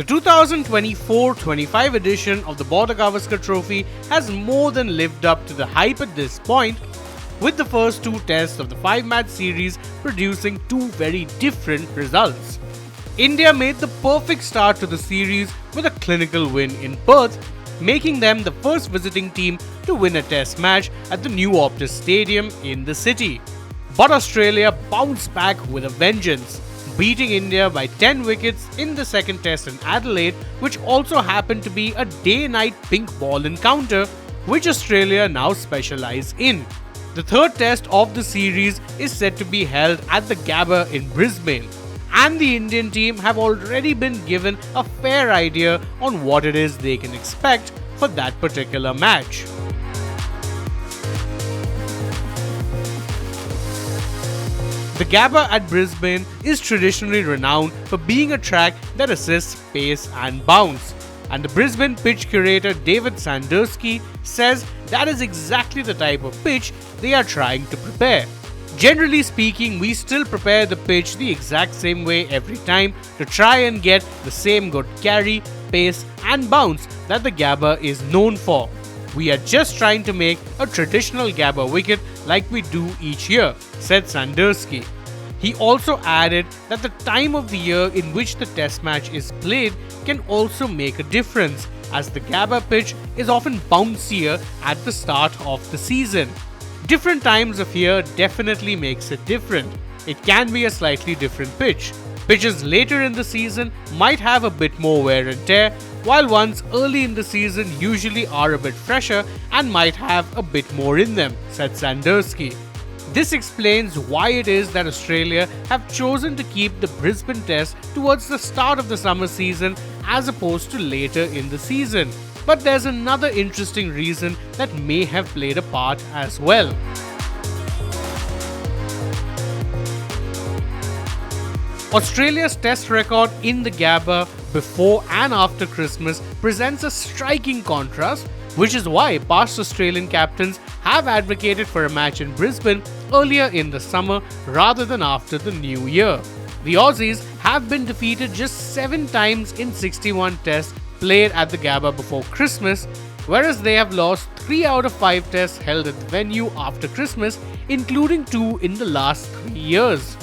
The 2024-25 edition of the Border-Gavaskar Trophy has more than lived up to the hype at this point, with the first two tests of the 5-match series producing two very different results. India made the perfect start to the series with a clinical win in Perth, making them the first visiting team to win a test match at the new Optus Stadium in the city. But Australia bounced back with a vengeance, beating India by 10 wickets in the second test in Adelaide, which also happened to be a day-night pink ball encounter, which Australia now specialise in. The third test of the series is set to be held at the Gabba in Brisbane, and the Indian team have already been given a fair idea on what it is they can expect for that particular match. The Gabba at Brisbane is traditionally renowned for being a track that assists pace and bounce, and the Brisbane pitch curator David Sandersky says that is exactly the type of pitch they are trying to prepare. Generally speaking, we still prepare the pitch the exact same way every time to try and get the same good carry, pace and bounce that the Gabba is known for. We are just trying to make a traditional Gabba wicket like we do each year, said Sandersky. He also added that the time of the year in which the test match is played can also make a difference, as the Gabba pitch is often bouncier at the start of the season. Different times of year definitely makes it different. It can be a slightly different pitch. Pitches later in the season might have a bit more wear and tear, while ones early in the season usually are a bit fresher and might have a bit more in them, said Sandersky. This explains why it is that Australia have chosen to keep the Brisbane test towards the start of the summer season as opposed to later in the season. But there's another interesting reason that may have played a part as well. Australia's test record in the Gabba before and after Christmas presents a striking contrast, which is why past Australian captains have advocated for a match in Brisbane earlier in the summer rather than after the new year. The Aussies have been defeated just 7 times in 61 tests played at the Gabba before Christmas, whereas they have lost 3 out of 5 tests held at the venue after Christmas, including 2 in the last 3 years.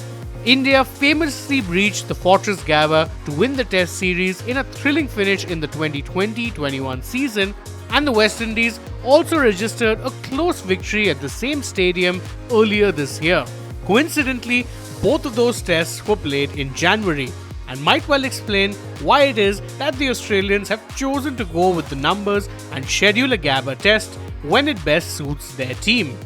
India famously breached the Fortress Gabba to win the Test series in a thrilling finish in the 2020-21 season, and the West Indies also registered a close victory at the same stadium earlier this year. Coincidentally, both of those tests were played in January, and might well explain why it is that the Australians have chosen to go with the numbers and schedule a Gabba test when it best suits their team.